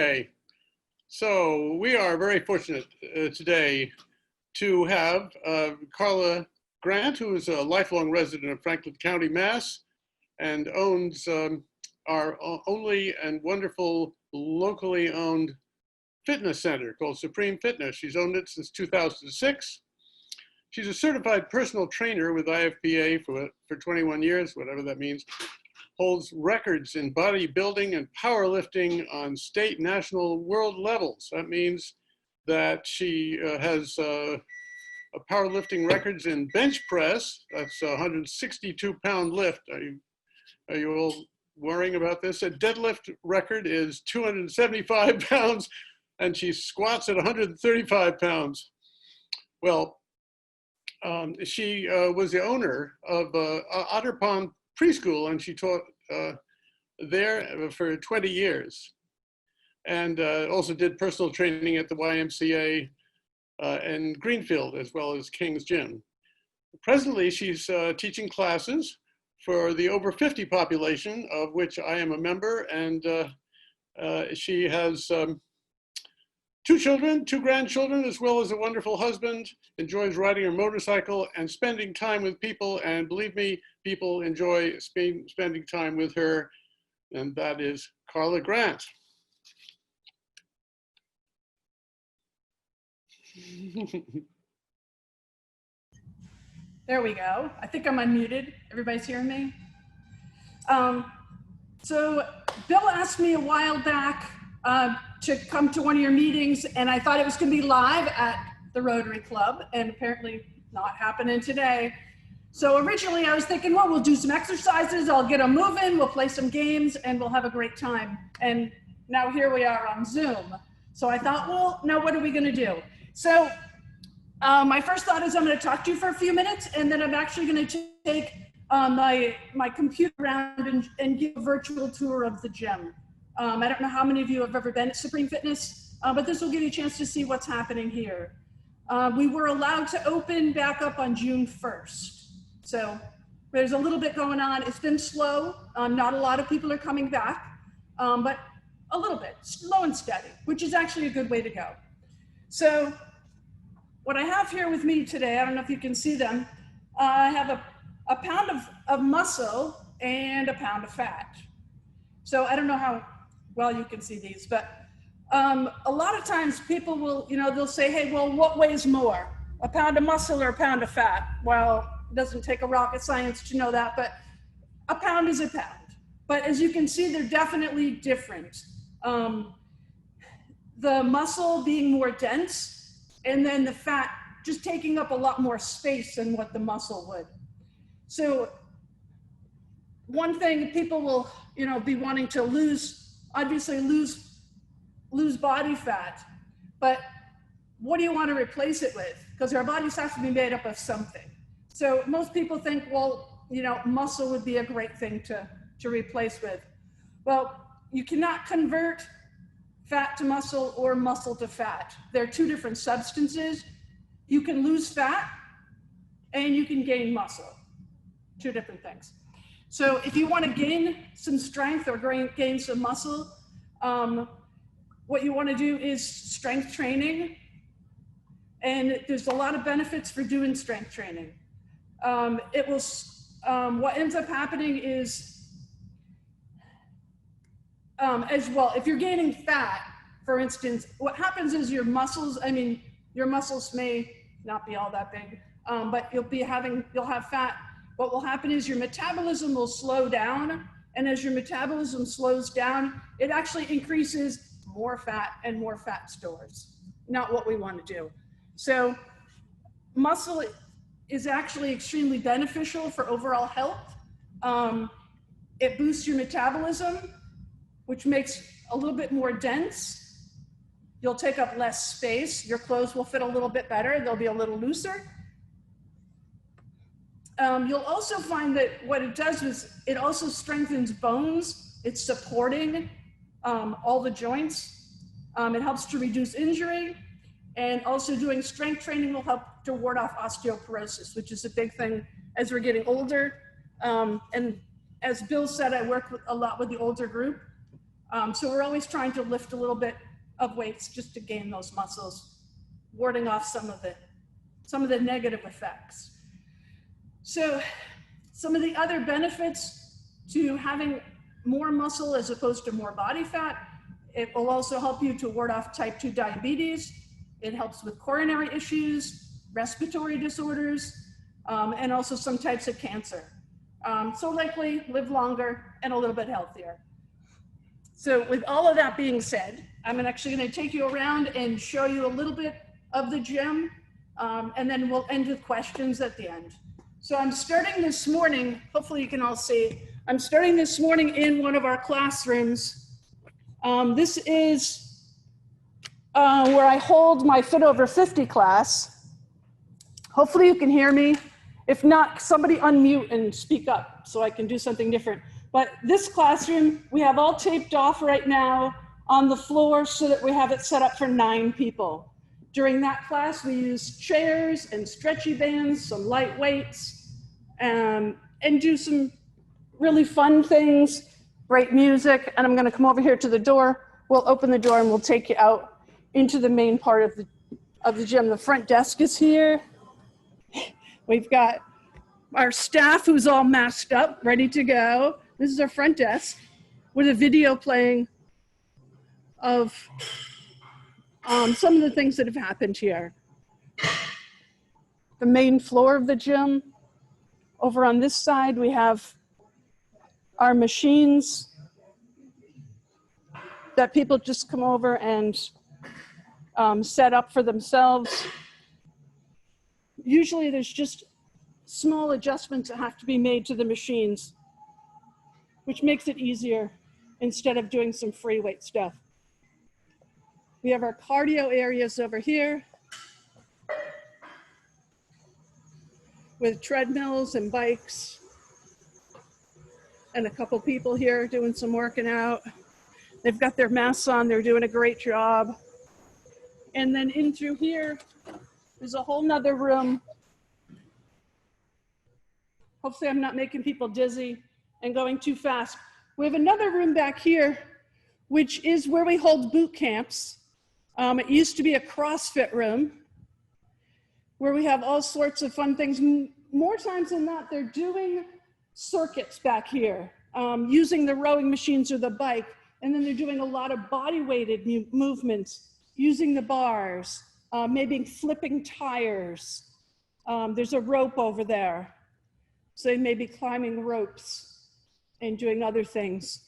Okay, so we are very fortunate today to have Carla Grant, who is a lifelong resident of Franklin County, Mass, and owns our only and wonderful locally owned fitness center called Supreme Fitness. She's owned it since 2006. She's a certified personal trainer with IFPA for 21 years, whatever that means. Holds records in bodybuilding and powerlifting on state, national, world levels. That means that she has powerlifting records in bench press. That's a 162-pound lift. Are you all worrying about this? A deadlift record is 275 pounds, and she squats at 135 pounds. Well, she was the owner of Otter Pond Preschool, and she taught there for 20 years, and also did personal training at the YMCA in Greenfield, as well as King's Gym. Presently, she's teaching classes for the over 50 population, of which I am a member, and she has 2 children, 2 grandchildren, as well as a wonderful husband, enjoys riding her motorcycle and spending time with people. And believe me, people enjoy spending time with her. And that is Carla Grant. There we go. I think I'm unmuted. Everybody's hearing me? So Bill asked me a while back to come to one of your meetings, and I thought it was going to be live at the Rotary Club, and apparently not happening today. So originally I was thinking, well, we'll do some exercises, I'll get them moving, we'll play some games, and we'll have a great time. And now here we are on Zoom. So I thought, well, now what are we going to do? So my first thought is I'm going to talk to you for a few minutes, and then I'm actually going to take my computer around and give a virtual tour of the gym. I don't know how many of you have ever been at Supreme Fitness, but this will give you a chance to see what's happening here. We were allowed to open back up on June 1st. So there's a little bit going on. It's been slow. Not a lot of people are coming back, but a little bit, slow and steady, which is actually a good way to go. So what I have here with me today, I don't know if you can see them, I have a pound of muscle and a pound of fat. So I don't know how well you can see these, but a lot of times people will, they'll say, hey, well, what weighs more, a pound of muscle or a pound of fat? Well, it doesn't take a rocket science to know that, but a pound is a pound. But as you can see, they're definitely different. The muscle being more dense, and then the fat just taking up a lot more space than what the muscle would. So one thing people will, be wanting to obviously lose body fat, but what do you want to replace it with? Because our bodies have to be made up of something. So most people think, well, muscle would be a great thing to replace with. Well, you cannot convert fat to muscle or muscle to fat. They're 2 different substances. You can lose fat and you can gain muscle, 2 different things. So if you want to gain some strength or gain some muscle, what you want to do is strength training. And there's a lot of benefits for doing strength training. What ends up happening is, as well, if you're gaining fat, for instance, what happens is your muscles may not be all that big, but you'll have fat. What will happen is your metabolism will slow down, and as your metabolism slows down, it actually increases more fat and more fat stores. Not what we want to do. So muscle is actually extremely beneficial for overall health. It boosts your metabolism, which makes a little bit more dense. You'll take up less space. Your clothes will fit a little bit better. They'll be a little looser. You'll also find that what it does is it also strengthens bones. It's supporting all the joints. It helps to reduce injury. And also doing strength training will help to ward off osteoporosis, which is a big thing as we're getting older. And as Bill said, I work a lot with the older group. So we're always trying to lift a little bit of weights just to gain those muscles, warding off some of the negative effects. So some of the other benefits to having more muscle as opposed to more body fat, it will also help you to ward off type 2 diabetes. It helps with coronary issues, respiratory disorders, and also some types of cancer. So likely live longer and a little bit healthier. So with all of that being said, I'm actually going to take you around and show you a little bit of the gym, and then we'll end with questions at the end. So I'm starting this morning, hopefully you can all see, I'm starting this morning in one of our classrooms. This is where I hold my Fit Over 50 class. Hopefully you can hear me. If not, somebody unmute and speak up so I can do something different. But this classroom, we have all taped off right now on the floor so that we have it set up for 9 people. During that class, we use chairs and stretchy bands, some light weights, and do some really fun things, great music. And I'm gonna come over here to the door. We'll open the door and we'll take you out into the main part of the gym. The front desk is here. We've got our staff who's all masked up, ready to go. This is our front desk with a video playing of some of the things that have happened here. The main floor of the gym. Over on this side, we have our machines that people just come over and set up for themselves. Usually there's just small adjustments that have to be made to the machines, which makes it easier instead of doing some free weight stuff. We have our cardio areas over here with treadmills and bikes, and a couple people here doing some working out. They've got their masks on, they're doing a great job. And then in through here, there's a whole nother room. Hopefully I'm not making people dizzy and going too fast. We have another room back here, which is where we hold boot camps. It used to be a CrossFit room where we have all sorts of fun things. More times than not, they're doing circuits back here, using the rowing machines or the bike, and then they're doing a lot of body weighted movements, using the bars, maybe flipping tires. There's a rope over there. So they may be climbing ropes and doing other things.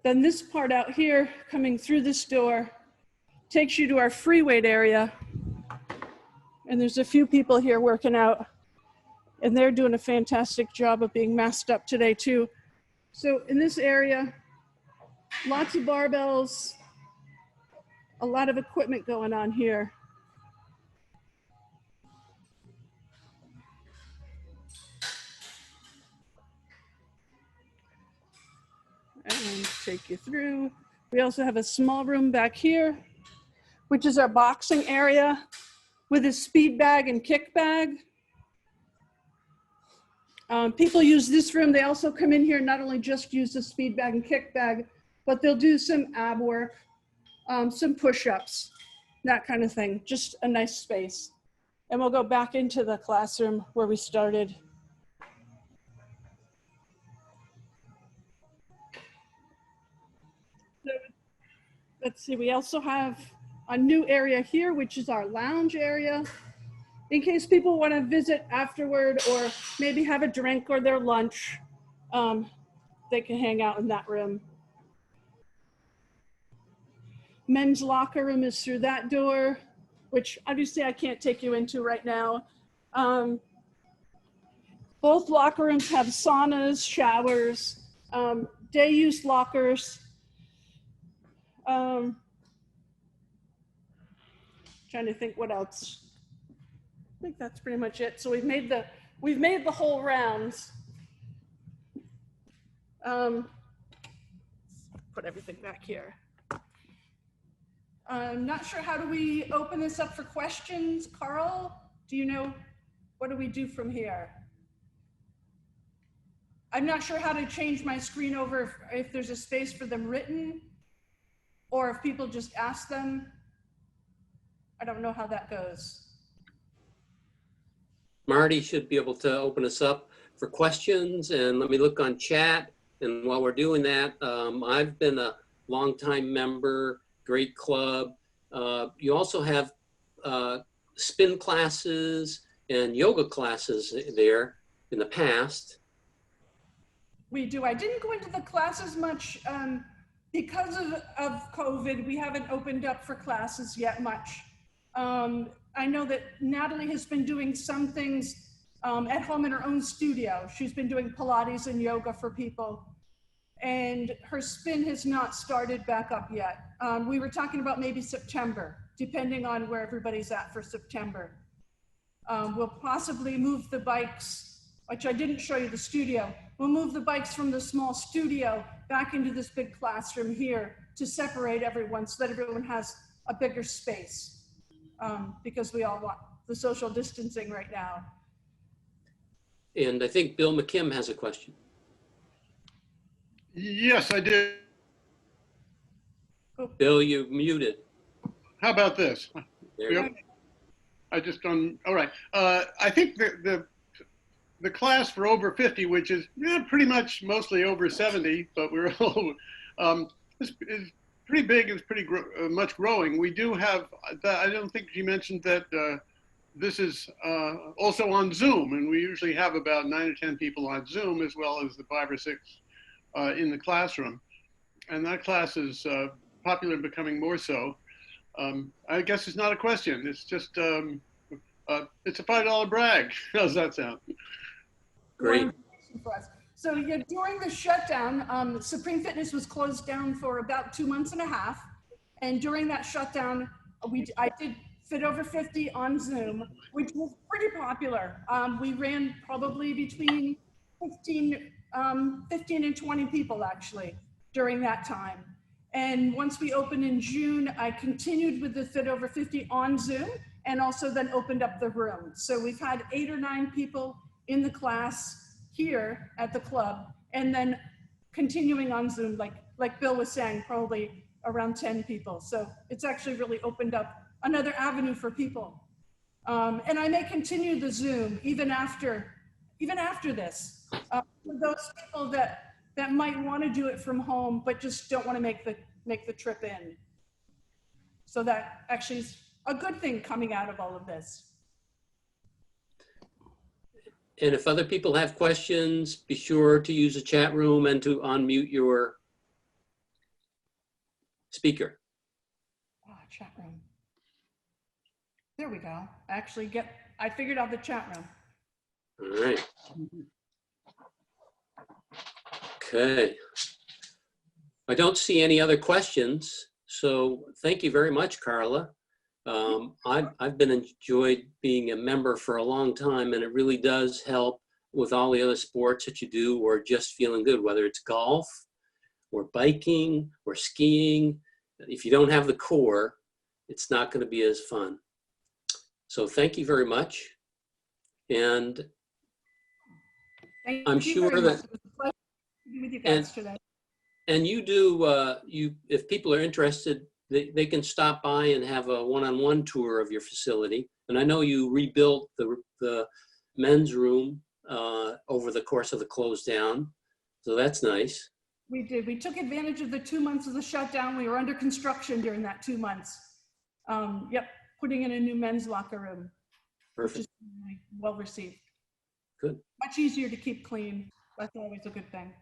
Then this part out here, coming through this door, takes you to our free weight area. And there's a few people here working out, and they're doing a fantastic job of being masked up today too. So in this area, lots of barbells, a lot of equipment going on here. And take you through. We also have a small room back here, which is our boxing area with a speed bag and kick bag. People use this room. They also come in here, not only just use the speed bag and kick bag, but they'll do some ab work, some push-ups, that kind of thing. Just a nice space. And we'll go back into the classroom where we started. So, let's see, we also have a new area here, which is our lounge area. In case people want to visit afterward or maybe have a drink or their lunch, they can hang out in that room. Men's locker room is through that door, which obviously I can't take you into right now. Both locker rooms have saunas, showers, day use lockers. Trying to think what else. I think that's pretty much it. So we've made the whole rounds. Put everything back here. I'm not sure, how do we open this up for questions? Carl, do you know, what do we do from here? I'm not sure how to change my screen over if there's a space for them written or if people just ask them. I don't know how that goes. Marty should be able to open us up for questions, and let me look on chat. And while we're doing that, I've been a longtime member, great club. You also have spin classes and yoga classes there in the past. We do. I didn't go into the classes much because of COVID. We haven't opened up for classes yet much. I know that Natalie has been doing some things at home in her own studio. She's been doing Pilates and yoga for people. And her spin has not started back up yet. We were talking about maybe September, depending on where everybody's at for September. We'll possibly move the bikes, which I didn't show you the studio. We'll move the bikes from the small studio back into this big classroom here to separate everyone so that everyone has a bigger space because we all want the social distancing right now. And I think Bill McKim has a question. Yes, I did. Bill, you're muted. How about this? There you Yep. go. I just all right. I think the class for over 50, which is pretty much mostly over 70, but we're all, is pretty big, is pretty much growing. We do have, I don't think you mentioned that this is also on Zoom, and we usually have about 9 or 10 people on Zoom, as well as the 5 or 6 in the classroom. And that class is popular and becoming more so. I guess it's not a question. It's just, it's a $5 brag. How's that sound? Great. For us. So yeah, during the shutdown, Supreme Fitness was closed down for about 2.5 months. And during that shutdown, I did Fit Over 50 on Zoom, which was pretty popular. We ran probably between 15 and 20 people actually during that time. And once we opened in June, I continued with the Fit Over 50 on Zoom and also then opened up the room. So we've had 8 or 9 people in the class here at the club, and then continuing on Zoom, like Bill was saying, probably around 10 people. So it's actually really opened up another avenue for people. And I may continue the Zoom even after this. For those people that might want to do it from home, but just don't want to make the trip in. So that actually is a good thing coming out of all of this. And if other people have questions, be sure to use the chat room and to unmute your speaker. Chat room. There we go. I figured out the chat room. All right. Okay. I don't see any other questions. So thank you very much, Carla. I've been enjoyed being a member for a long time, and it really does help with all the other sports that you do, or just feeling good, whether it's golf or biking or skiing. If you don't have the core, it's not going to be as fun. So thank you very much. And I'm sure that, with you guys today. And you do, if people are interested, they can stop by and have a one-on-one tour of your facility. And I know you rebuilt the men's room over the course of the close down. So that's nice. We did. We took advantage of the 2 months of the shutdown. We were under construction during that 2 months. Yep, putting in a new men's locker room. Perfect. Which is really well received. Good. Much easier to keep clean. That's always a good thing.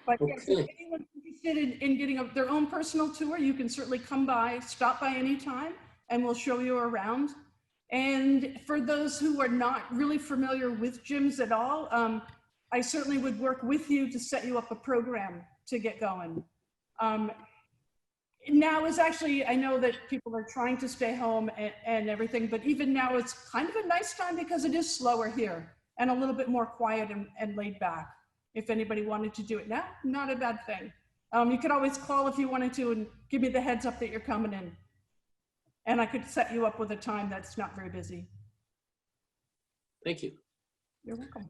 But yes, if anyone's interested in getting their own personal tour, you can certainly come by, stop by anytime, and we'll show you around. And for those who are not really familiar with gyms at all, I certainly would work with you to set you up a program to get going. Now is actually, I know that people are trying to stay home and everything, but even now it's kind of a nice time because it is slower here and a little bit more quiet and laid back. If anybody wanted to do it now, not a bad thing. You could always call if you wanted to and give me the heads up that you're coming in. And I could set you up with a time that's not very busy. Thank you. You're welcome.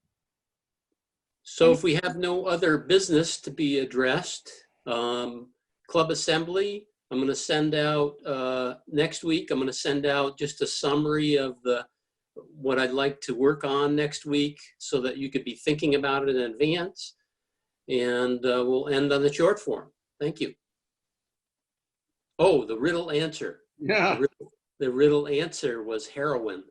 So if we have no other business to be addressed, club assembly, I'm going to send out next week. I'm going to send out just a summary of what I'd like to work on next week so that you could be thinking about it in advance. And we'll end on the short form. Thank you. Oh, the riddle answer. Yeah. The riddle answer was heroin.